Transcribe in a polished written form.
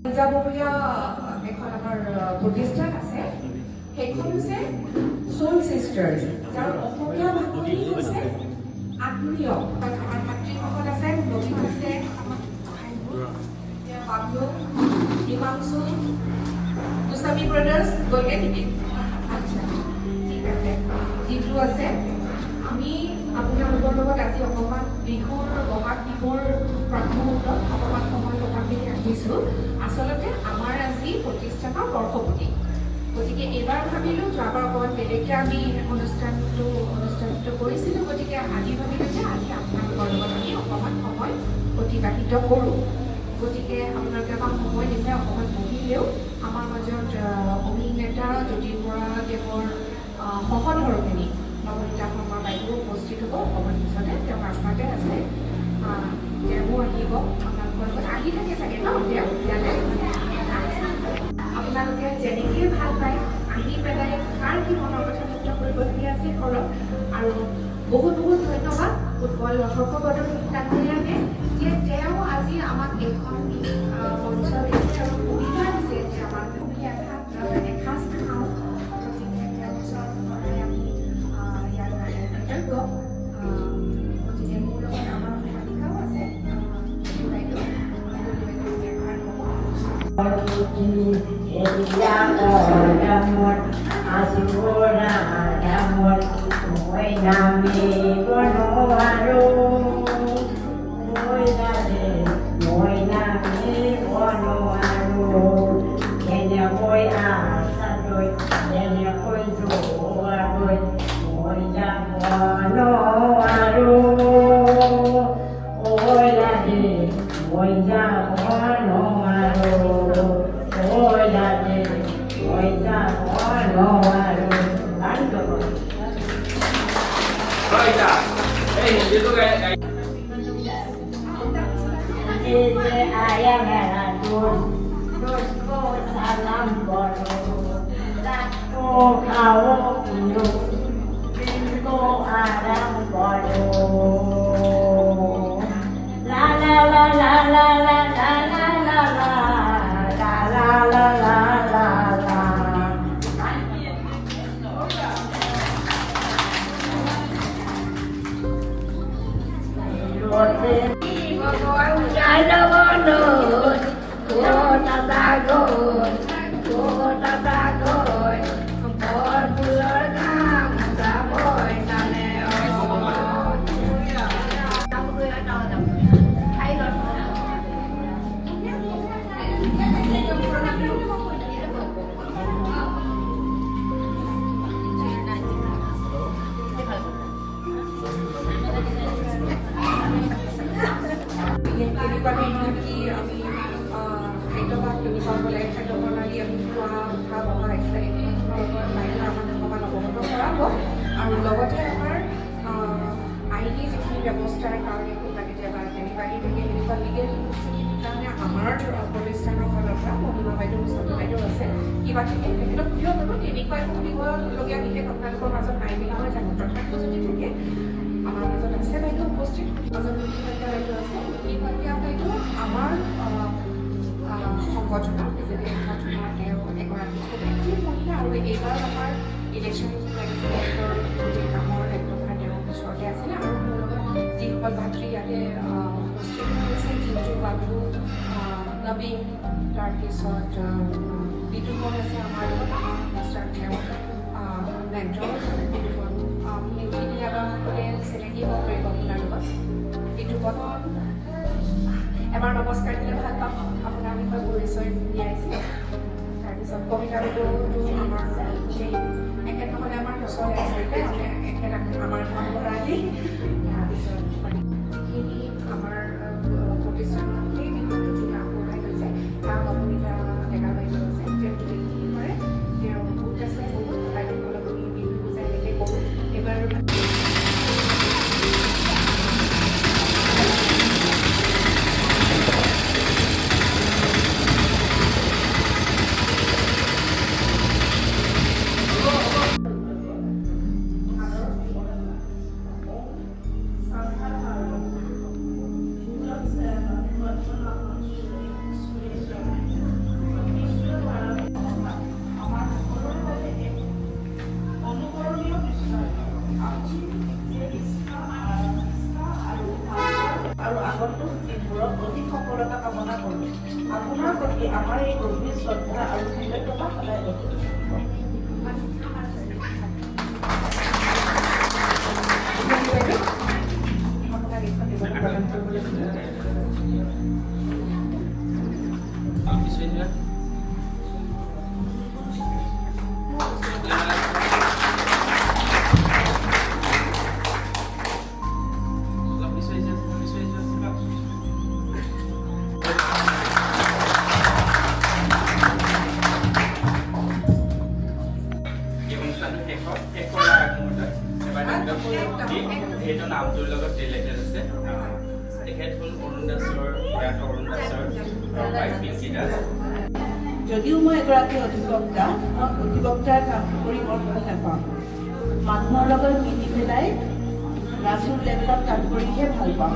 নিজাববীয়া এখন আমাৰ প্ৰতিষ্ঠান আছে, সেইখন হৈছে সোল চিষ্টাৰ্ছ, যাৰ অসমীয়া ভাষাটো হৈছে আত্মীয়। আমাৰ ভাতৃসকল আছে, নবীন আছে, বাবলু, হিমাংশু, গোস্বামী ব্ৰাদাৰ্ছ গ'লগে নেকি? আচ্ছা, ঠিক আছে, জিতু আছে। আমি আপোনালোকৰ লগত আজি অকণমান বহাগ বিহুৰ প্ৰাকমুহূৰ্তত অকণমান সময় কটাম বুলি ৰাখিছোঁ। আচলতে আমাৰ আজি প্ৰতিষ্ঠানৰ বৰ্ষপূৰ্তি, গতিকে এইবাৰ ভাবিলোঁ যোৱাবাৰ অকণমান বেলেগকৈ আমি অনুষ্ঠানটো কৰিছিলোঁ, গতিকে আজি ভাবিলোঁ যে আজি আপোনালোকৰ লগত আমি অকণমান সময় অতিবাহিত কৰোঁ। গতিকে আপোনালোকে আমাক সময় দিছে, অকণমান বহিলেও আমাৰ মাজত অভিনেতা জ্যোতি বৰাদেৱৰ সহধৰ্মিনী নৱনীতা শৰ্মা বাইদেউ উপস্থিত হ'ব অকণমান পিছতে। তেওঁ ৰাস্তাতে আছে, তেওঁ আহিব আপোনালোকৰ লগত, আহি থাকে চাগে ন তেওঁ ইয়াতে। আপোনালোকে যেনেকৈ ভাল পায় আহি পেলাই কাৰ কি মনৰ কথা ব্যক্ত কৰিবলগীয়া আছে কৰক। আৰু বহুত বহুত ধন্যবাদ ফুটবল দৰ্শকবৰ্গৰ শিক্ষাৰ্থীয়ে যে তেওঁ আজি আমাক এইখন মঞ্চ দিছে আৰু সুবিধা দিছে যে আমাক এসাঁজ খাওঁ। গতিকে তেওঁৰ ওচৰত আমি ইয়াত কৃতজ্ঞ। গতিকে মোৰ লগত আমাৰ সহায়িকাও আছে আৰু লগতে আমাৰ আইনী যিখিনি ব্যৱস্থাৰ কাৰণে কেতিয়াবা কেনেবাহি থাকে এনেকুৱা লিগেল বস্তুখিনিৰ কাৰণে আমাৰ প্ৰতিষ্ঠানৰ ফালৰ পৰা মহিমা বাইদেউ গোস্বামী বাইদেউ আছে, কিবা থাকে তেখেতক সুধিব পাৰিব। তেনেকুৱা একো সুধিবলগীয়া বিশেষ আপোনালোকৰ মাজত নাই বুলি নহয় জানো? তথাপিও যদি থাকে আমাৰ মাজত আছে বাইদেউ উপস্থিত, মাজত নীতি শইকীয়া বাইদেউ আছে। নীতি শইকীয়া বাইদেউ আমাৰ সংগঠনৰ বিজেপি সংগঠনৰ তেওঁ এগৰাকী খুব এক্টিভ মহিলা, আৰু এইবাৰ আমাৰ ইলেকশ্যন লাগিছিল যি কামৰ একদফা তেওঁৰ ওচৰতে আছিলে। আৰু মোৰ লগত যিসকল ভাতৃ ইয়াতে উপস্থিত হৈছে, জিন্তু, বাবলু, নবীন, তাৰপিছত বিতুপন আছে আমাৰ লগত, আমাৰ মিষ্টাৰ তেওঁ মেণ্টৰ বিতুপন। আপুনি কেতিয়াবা গ'লে চিনাকি হ'ব পাৰিব আপোনাৰ লগত। বিতুপন এবাৰ নমস্কাৰ দিলে ভাল পাম, আপোনাৰ বিষয়ে পৰিচয় দিয়াইছে। তাৰপিছত কবিতা বাইদেউটো আমাৰ এখেত নহ'লে আমাৰ নচলে আচলতে, এখেত আমাৰ ঘৰ ভৰালি। তাৰপিছত যিখিনি আমাৰ প্ৰতিষ্ঠানৰ সেই বিষয়টো যোগান আগবঢ়াই গৈছে, তাৰ নৱনীতা ডেকা বাইদেউ আছে, তেওঁ গোটেইখিনি কৰে। তেওঁ গোট আছে, বহুত বাইদেউসকলক আমি বিহু বুজাই এনেকৈ কৰোঁ। এইবাৰ দিনবোৰত অধিক সফলতা কামনা কৰোঁ। আপোনাৰ প্ৰতি আমাৰ এই গভীৰ শ্ৰদ্ধা আৰু কৃতজ্ঞতা সদায় থাকিব। আপোনাক এইখন দিব প্ৰদান কৰিবলৈ সেইটো নামটোৰ লগত ৰিলেটেড আছে তেখেত হ'ল অৰুণ দাসৰ প্ৰয়াত অৰুণ দাসৰ পিংকি দাস। যদিও মই এগৰাকী অধিবক্তা, মই অধিবক্তাৰ কাম কৰি বৰ ভাল নাপাওঁ। মানুহৰ লগত মিলি পেলাই ৰাজহুৱা লেভেলত কাম কৰিহে ভাল পাওঁ।